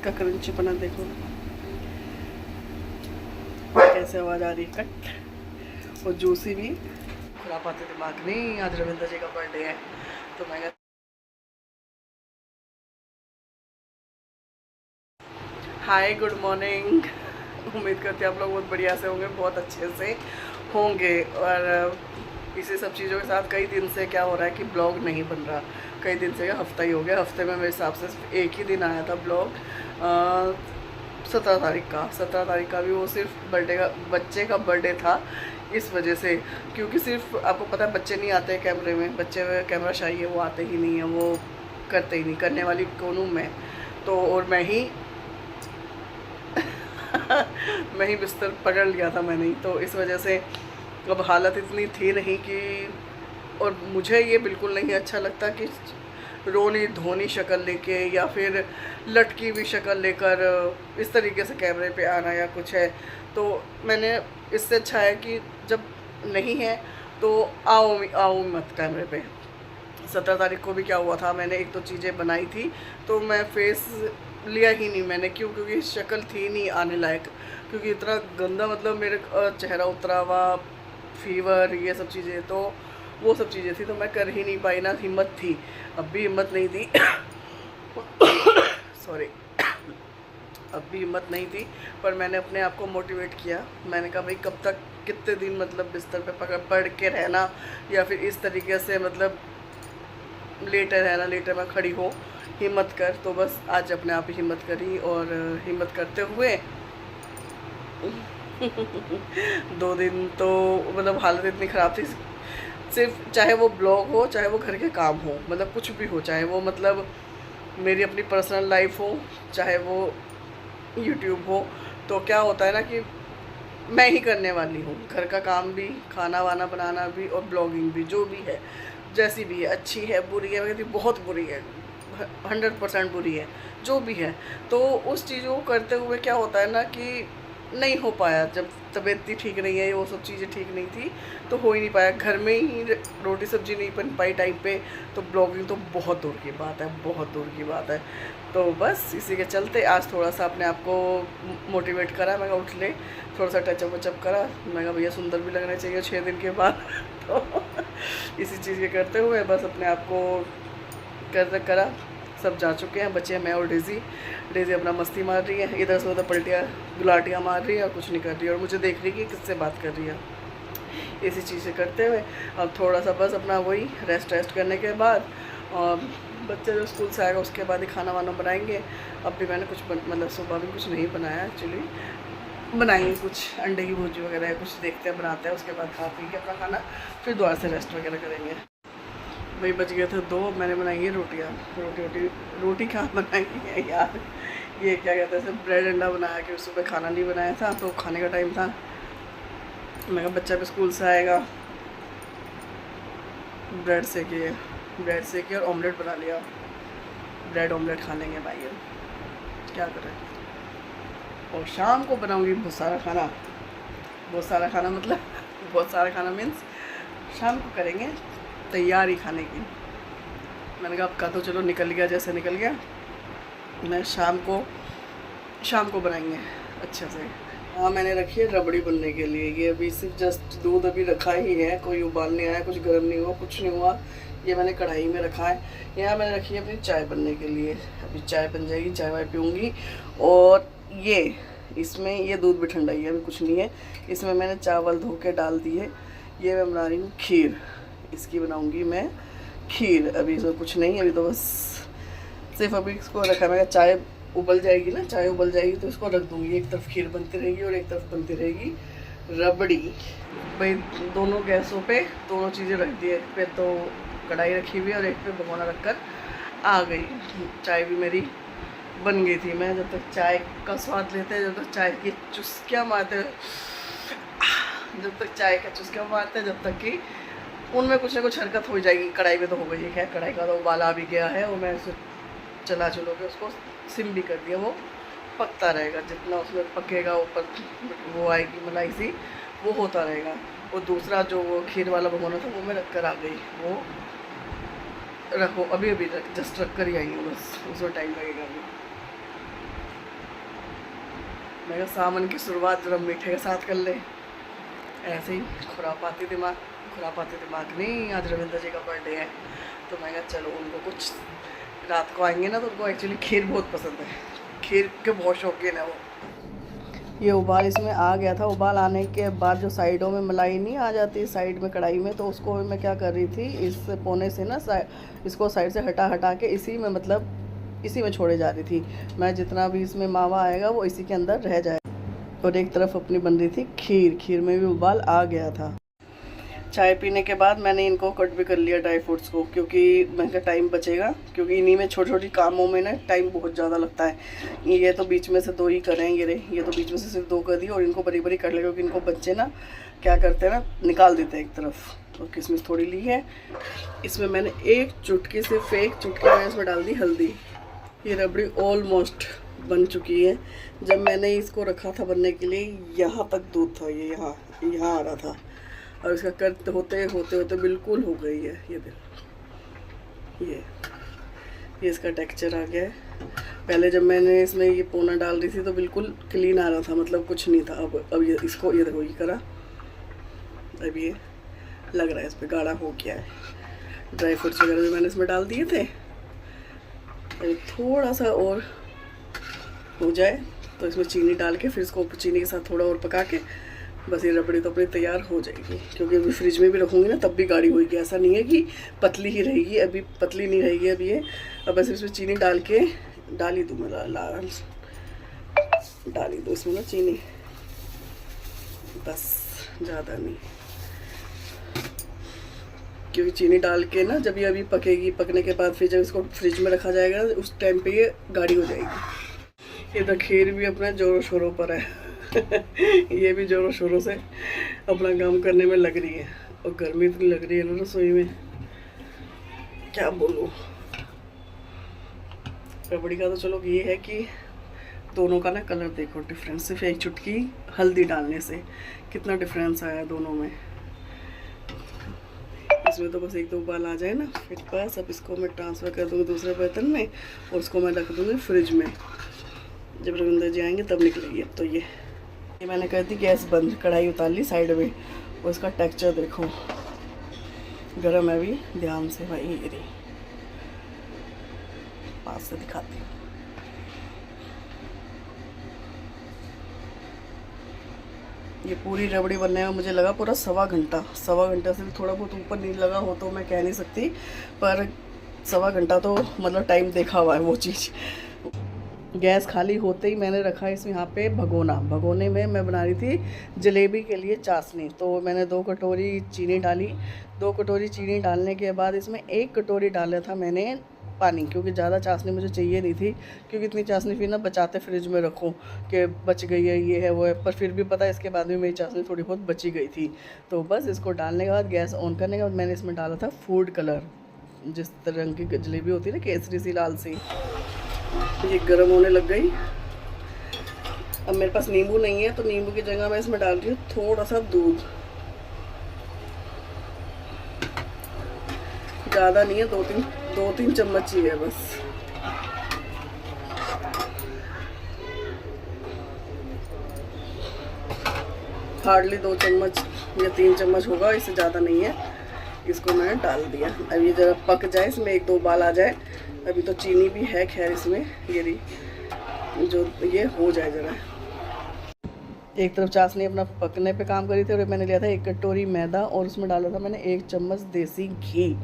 इसका क्रंची बना देखो कैसे आवाज़ आ रही है, कट। और जूसी भी खराब आते दिमाग नहीं। आज रविंद्र जी का बर्थडे है तो मैं हाय गुड मॉर्निंग। उम्मीद करती हूँ आप लोग बहुत बढ़िया से होंगे, बहुत अच्छे से होंगे। और इसी सब चीज़ों के साथ कई दिन से क्या हो रहा है कि ब्लॉग नहीं बन रहा। कई दिन से, हफ्ता ही हो गया। हफ्ते में मेरे हिसाब से एक ही दिन आया था ब्लॉग, 17 तारीख का भी वो सिर्फ बर्थडे का, बच्चे का बर्थडे था इस वजह से। क्योंकि सिर्फ आपको पता है बच्चे नहीं आते कैमरे में, बच्चे में कैमरा शाही है, वो आते ही नहीं है, वो करते ही नहीं। करने वाली कौन हूँ मैं तो, और मैं ही बिस्तर पकड़ लिया था मैंने ही, तो इस वजह से अब हालत इतनी थी नहीं कि। और मुझे ये बिल्कुल नहीं अच्छा लगता कि रोनी धोनी शक्ल लेके या फिर लटकी हुई शक्ल लेकर इस तरीके से कैमरे पे आना या कुछ है। तो मैंने, इससे अच्छा है कि जब नहीं है तो आओ मत कैमरे पे। 17 तारीख को भी क्या हुआ था, मैंने एक तो चीज़ें बनाई थी तो मैं फेस लिया ही नहीं मैंने। क्योंकि शक्ल थी नहीं आने लायक, क्योंकि इतना गंदा मतलब मेरे चेहरा उतरा हुआ, फीवर, ये सब चीज़ें, तो वो सब चीज़ें थी तो मैं कर ही नहीं पाई ना। हिम्मत थी, अब भी हिम्मत नहीं थी सॉरी अब भी हिम्मत नहीं थी। पर मैंने अपने आप को मोटिवेट किया। मैंने कहा भाई कब तक, कितने दिन मतलब बिस्तर पे पड़ के रहना, या फिर इस तरीके से मतलब लेटे रहना, लेटे में खड़ी हो, हिम्मत कर। तो बस आज अपने आप ही हिम्मत करी, और हिम्मत करते हुए 2 दिन तो मतलब हालत इतनी ख़राब थी। सिर्फ चाहे वो ब्लॉग हो, चाहे वो घर के काम हो, मतलब कुछ भी हो, चाहे वो मतलब मेरी अपनी पर्सनल लाइफ हो, चाहे वो यूट्यूब हो, तो क्या होता है ना कि मैं ही करने वाली हूँ। घर का काम भी, खाना वाना बनाना भी, और ब्लॉगिंग भी, जो भी है, जैसी भी है, अच्छी है बुरी है, मैं कहती बहुत बुरी है, 100% बुरी है, जो भी है। तो उस चीज़ों को करते हुए क्या होता है ना कि नहीं हो पाया। जब तबीयत इतनी ठीक नहीं है, वो सब चीज़ें ठीक नहीं थी, तो हो ही नहीं पाया। घर में ही रोटी सब्जी नहीं बन पाई टाइम पे, तो ब्लॉगिंग तो बहुत दूर की बात है, बहुत दूर की बात है। तो बस इसी के चलते आज थोड़ा सा अपने आप को मोटिवेट करा। मैं उठ ले, थोड़ा सा टचअप वचअप करा। मैं कहा भैया सुंदर भी लगना चाहिए 6 दिन के बाद तो इसी चीज़ के करते हुए बस अपने आप को करा। सब जा चुके हैं, बच्चे मैं और डेज़ी अपना मस्ती मार रही है, इधर से उधर पलटियाँ गुलाटियाँ मार रही है, और कुछ नहीं कर रही है, और मुझे देख रही है कि किससे बात कर रही है। इसी चीज़ से करते हुए अब थोड़ा सा बस अपना वही रेस्ट करने के बाद, और बच्चे जो स्कूल से आएगा उसके बाद ही खाना वाना बनाएंगे। अब भी मैंने कुछ मतलब सुबह भी कुछ नहीं बनाया एक्चुअली, बनाएंगे कुछ अंडे की भुर्जी वगैरह, कुछ देखते हैं बनाते हैं, उसके बाद खा पी के अपना खाना फिर दोबारा से रेस्ट वगैरह करेंगे। वही बच गए थे 2, मैंने बनाई है रोटियाँ। रोटी कहाँ बनाई है यार, ये क्या कहते हैं, ब्रेड अंडा बनाया कि सुबह खाना नहीं बनाया था तो खाने का टाइम था। मैं कहा बच्चा भी स्कूल से आएगा, ब्रेड सेके और ऑमलेट बना लिया। ब्रेड ऑमलेट खा लेंगे भाई, क्या करें। और शाम को बनाऊंगी बहुत सारा खाना मतलब बहुत सारा खाना मीन्स शाम को करेंगे तैयारी खाने की। मैंने कहा आपका तो चलो निकल गया, जैसे निकल गया, मैं शाम को बनाएंगे अच्छे से। हाँ मैंने रखी है रबड़ी बनने के लिए। ये अभी सिर्फ जस्ट दूध अभी रखा ही है, कोई उबाल नहीं आया, कुछ गर्म नहीं हुआ, कुछ नहीं हुआ। ये मैंने कढ़ाई में रखा है। यहाँ मैंने रखी है अपनी चाय बनने के लिए। अभी चाय बन जाएगी, चाय वाय पीऊँगी। और ये इसमें ये दूध भी ठंडा ही है, अभी कुछ नहीं है। इसमें मैंने चावल धो के डाल दिए। ये मैं बना रही हूँ खीर, इसकी बनाऊँगी मैं खीर। अभी इसमें कुछ नहीं, अभी तो बस सिर्फ अभी इसको रखा है। मैं चाय उबल जाएगी ना, चाय उबल जाएगी तो इसको रख दूँगी। एक तरफ खीर बनती रहेगी और एक तरफ बनती रहेगी रबड़ी। भाई दोनों गैसों पे दोनों चीज़ें रख दी है। एक पे तो कढ़ाई रखी हुई है और एक पे भगोना रखकर आ गई। चाय भी मेरी बन गई थी। मैं जब तक चाय का स्वाद लेते हैं, जब तक चाय की चुस्कियाँ मारते, जब तक कि उनमें कुछ ना कुछ हरकत हो जाएगी। कढ़ाई में तो हो गई है, कढ़ाई का तो उबाला भी गया है, और मैं उसे चला के उसको सिम भी कर दिया। वो पकता रहेगा, जितना उसमें पकेगा ऊपर वो आएगी मलाई सी, वो होता रहेगा। और दूसरा जो वो खीर वाला भगोना था वो मैं रख कर आ गई। वो रखो, अभी जस्ट रख कर ही आई हूँ, बस उसमें टाइम लगेगा अभी। मैं कहा सावन की शुरुआत जरा मीठे के साथ कर ले। ऐसे ही खुरापाती दिमाग नहीं, आज रविंद्र जी का बर्थडे है तो मैं कहा चलो उनको कुछ, रात को आएंगे ना तो उनको एक्चुअली खीर बहुत पसंद है, खीर के बहुत शौकीन है वो। ये उबाल इसमें आ गया था। उबाल आने के बाद जो साइडों में मलाई नहीं आ जाती साइड में कढ़ाई में, तो उसको मैं क्या कर रही थी, इस कोने से ना इसको साइड से हटा के इसी में मतलब इसी में छोड़े जा रही थी मैं। जितना भी इसमें मावा आएगा वो इसी के अंदर रह जाए। और एक तरफ अपनी बन रही थी खीर, खीर में भी उबाल आ गया था। चाय पीने के बाद मैंने इनको कट भी कर लिया ड्राई फ्रूट्स को, क्योंकि मैं टाइम बचेगा, क्योंकि इन्हीं में छोटी छोटी कामों में ना टाइम बहुत ज़्यादा लगता है। ये तो बीच में से 2 ही करेंगे रे, ये तो बीच में से सिर्फ 2 कर दिए और इनको बड़ी बड़ी कर ले, क्योंकि इनको बच्चे ना क्या करते हैं ना, निकाल देते हैं एक तरफ। और किशमिश थोड़ी ली है, इसमें मैंने एक चुटकी मैंने इसमें डाल दी हल्दी। ये रबड़ी ऑलमोस्ट बन चुकी है। जब मैंने इसको रखा था बनने के लिए, यहाँ तक दूध था, ये यहाँ आ रहा था, और इसका कट होते होते बिल्कुल हो गई है। ये देखो, ये इसका टेक्सचर आ गया है। पहले जब मैंने इसमें ये पोना डाल रही थी तो बिल्कुल क्लीन आ रहा था, मतलब कुछ नहीं था। अब ये इसको ये देखो, ये करा, अब ये लग रहा है इस पर गाढ़ा हो गया है। ड्राई फ्रूट्स वगैरह भी मैंने इसमें डाल दिए थे। थोड़ा सा और हो जाए तो इसमें चीनी डाल के फिर इसको चीनी के साथ थोड़ा और पका के बस ये रबड़ी तो अपनी तैयार हो जाएगी। क्योंकि अभी फ्रिज में भी रखूँगी ना तब भी गाढ़ी होगी, ऐसा नहीं है कि पतली ही रहेगी, अभी पतली नहीं रहेगी। अब ये अब बस इसमें चीनी डाल के डाल ही दूँ, मैं डाल ही दूँ इसमें ना चीनी, बस ज़्यादा नहीं, क्योंकि चीनी डाल के ना जब ये अभी पकेगी, पकने के बाद फिर जब इसको फ्रिज में रखा जाएगा उस टाइम पे ये गाढ़ी हो जाएगी। ये तो खीर भी अपने जोरों शोरों पर है ये भी जोरों शोरों से अपना काम करने में लग रही है। और गर्मी इतनी लग रही है ना रसोई में, क्या बोलूँ। रबड़ी का तो चलो ये है कि दोनों का ना कलर देखो डिफरेंस, सिर्फ एक चुटकी हल्दी डालने से कितना डिफरेंस आया दोनों में। इसमें तो बस 1-2 उबाल आ जाए ना, फिर बस अब इसको मैं ट्रांसफ़र कर दूँगी दूसरे बर्तन में और उसको मैं रख दूँगी फ्रिज में। जब रविंद्र जी आएंगे तब निकलेगी। अब तो ये मैंने कर दी गैस बंद, कढ़ाई उतार ली साइड में, और इसका टेक्सचर देखो, गरम है भी, ध्यान से भाई। ये रही, पास से दिखाती हूँ। ये पूरी रबड़ी बनने में मुझे लगा पूरा सवा घंटा से भी थोड़ा बहुत ऊपर नहीं लगा हो तो मैं कह नहीं सकती, पर सवा घंटा तो मतलब टाइम देखा हुआ है वो चीज़। गैस खाली होते ही मैंने रखा इसमें यहाँ पे भगोने में मैं बना रही थी जलेबी के लिए चाशनी। तो मैंने 2 कटोरी चीनी डाली। 2 कटोरी चीनी डालने के बाद इसमें 1 कटोरी डाला था मैंने पानी, क्योंकि ज़्यादा चाशनी मुझे चाहिए नहीं थी, क्योंकि इतनी चाशनी फिर ना बचाते फ्रिज में रखो कि बच गई है ये है वो है, पर फिर भी पता है इसके बाद में मेरी चाशनी थोड़ी बहुत बची गई थी। तो बस इसको डालने के बाद गैस ऑन करने के बाद मैंने इसमें डाला था फूड कलर, जिस रंग की जलेबी होती है ना, केसरी सी लाल सी। ये गर्म होने लग गई। अब मेरे पास नींबू नहीं है तो नींबू की जगह मैं इसमें डाल रही हूँ थोड़ा सा दूध, ज़्यादा नहीं है, 2-3 चम्मच ही है बस। हार्डली 2 चम्मच या 3 चम्मच होगा, इससे ज़्यादा नहीं है। इसको मैंने डाल दिया। अब ये ज़रा पक जाए, इसमें 1-2 उबाल आ जाए। अभी तो चीनी भी है खैर इसमें, ये जो ये हो जाए ज़रा। एक तरफ चाशनी अपना पकने पे काम करी थी और मैंने लिया था 1 कटोरी मैदा और उसमें डाला था मैंने 1 चम्मच देसी घी।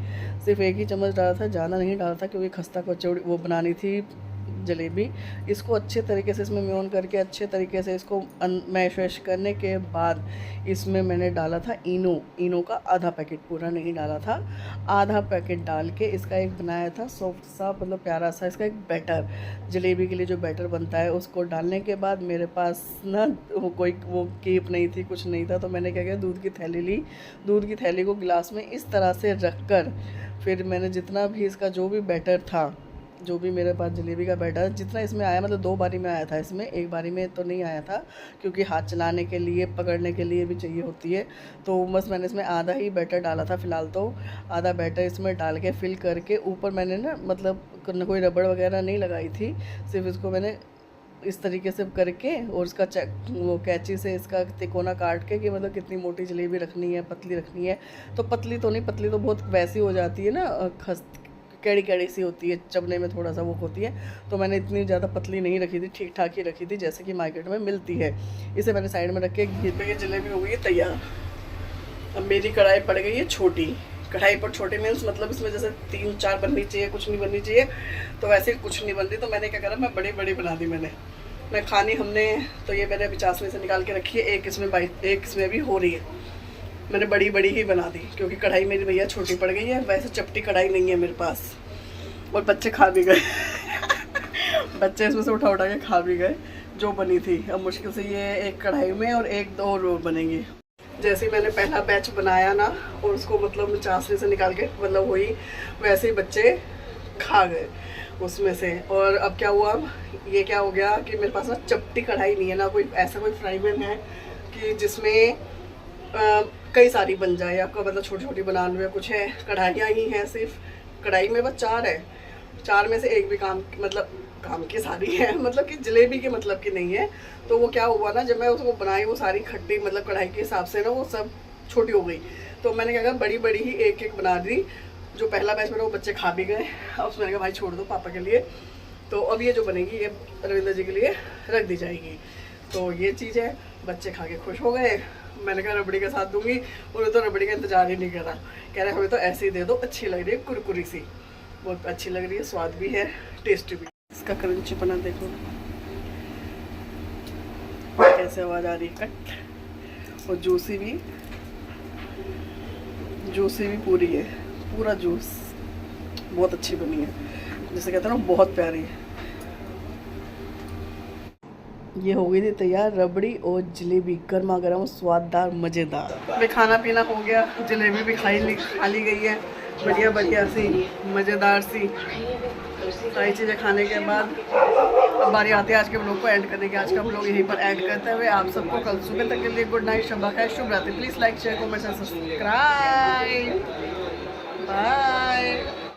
सिर्फ 1 ही चम्मच डाला था, ज़्यादा नहीं डाला था, क्योंकि खस्ता कचौड़ी वो बनानी थी जलेबी। इसको अच्छे तरीके से इसमें म्यून करके अच्छे तरीके से इसको मैश वैश करने के बाद इसमें मैंने डाला था इनो का आधा पैकेट, पूरा नहीं डाला था, आधा पैकेट डाल के इसका एक बनाया था सॉफ्ट सा मतलब प्यारा सा इसका एक बैटर, जलेबी के लिए जो बैटर बनता है उसको डालने के बाद मेरे पास ना वो केप नहीं थी, कुछ नहीं था, तो मैंने क्या किया, दूध की थैली ली। दूध की थैली को गिलास में इस तरह से रख कर फिर मैंने जितना भी इसका जो भी बैटर था, जो भी मेरे पास जलेबी का बैटर जितना इसमें आया, मतलब 2 बारी में आया था इसमें, 1 बारी में तो नहीं आया था, क्योंकि हाथ चलाने के लिए पकड़ने के लिए भी चाहिए होती है। तो बस मैंने इसमें आधा ही बैटर डाला था फ़िलहाल, तो आधा बैटर इसमें डाल के फिल करके ऊपर मैंने ना मतलब कोई रबड़ वगैरह नहीं लगाई थी, सिर्फ इसको मैंने इस तरीके से करके और इसका वो कैंची से इसका तिकोना काट के कि मतलब कितनी मोटी जलेबी रखनी है, पतली रखनी है। तो पतली तो नहीं, पतली तो बहुत वैसी हो जाती है ना, खस कैड़ी कैड़ी सी होती है, चबने में थोड़ा सा वो होती है। तो मैंने इतनी ज़्यादा पतली नहीं रखी थी, ठीक ठाक ही रखी थी जैसे कि मार्केट में मिलती है। इसे मैंने साइड में रख के घी पे, ये जलेबी हो गई है तैयार। अब मेरी कढ़ाई पड़ गई है छोटी। कढ़ाई पर छोटी मीन्स मतलब इसमें जैसे 3-4 बननी चाहिए, कुछ नहीं बननी चाहिए, तो वैसे कुछ नहीं बन रही। तो मैंने क्या करा, मैं बड़ी बड़ी बना दी मैं खानी हमने। तो ये मैंने अभी चाशनी से निकाल के रखी है, एक इसमें भी हो रही है। मैंने बड़ी बड़ी ही बना दी क्योंकि कढ़ाई मेरी भैया छोटी पड़ गई है, वैसे चपटी कढ़ाई नहीं है मेरे पास। और बच्चे खा भी गए बच्चे इसमें से उठा के खा भी गए जो बनी थी। अब मुश्किल से ये एक कढ़ाई में और 1-2 और बनेंगी। जैसे ही मैंने पहला बैच बनाया ना और उसको मतलब चाशनी से निकाल के मतलब हुई, वैसे ही बच्चे खा गए उसमें से। और अब क्या हुआ, ये क्या हो गया कि मेरे पास ना चपटी कढ़ाई नहीं है ना, कोई ऐसा कोई फ्राई पैन है कि जिसमें कई सारी बन जाए, आपका मतलब छोटी छोटी बनाने में कुछ है। कढ़ाइयाँ ही हैं सिर्फ, कढ़ाई में बस 4 है, 4 में से एक भी काम की सारी है, मतलब कि जलेबी के मतलब की नहीं है। तो वो क्या हुआ ना, जब मैं उसको बनाई वो सारी खट्टी मतलब कढ़ाई के हिसाब से ना वो सब छोटी हो गई। तो मैंने क्या कहा, बड़ी बड़ी ही एक बना दी। जो पहला बैच मेरा वो बच्चे खा भी गए। अब उसमें मैंने कहा भाई छोड़ दो पापा के लिए। तो अब ये जो बनेगी ये रविंद्र जी के लिए रख दी जाएगी। तो ये चीज़ है, बच्चे खा के खुश हो गए। मैंने कहा रबड़ी के साथ दूंगी, उन्हें तो रबड़ी का इंतजार ही नहीं करा, कह रहे हमें तो ऐसे ही दे दो, अच्छी लग रही है, कुरकुरी सी, बहुत अच्छी लग रही है, स्वाद भी है, टेस्टी भी। इसका क्रंचीपना देखो कैसे आवाज़ आ रही है, कट। और जूसी भी पूरी है, पूरा जूस, बहुत अच्छी बनी है, जैसे कहते हैं ना बहुत प्यारी है। ये हो गई थी तैयार रबड़ी और जलेबी, गर्मा गर्म, स्वाददार, मज़ेदार। खाना पीना हो गया, जलेबी भी खा ली गई है, बढ़िया बढ़िया सी, मज़ेदार सी सारी चीज़ें खाने के बाद अब बारी आती है आज के ब्लॉग को एंड करने की। आज का ब्लॉग यहीं पर एंड करते हुए आप सबको कल सुबह तक के लिए गुड नाइट, शब्बा खैर, शुभ रात्रि। Please like share comment subscribe, bye.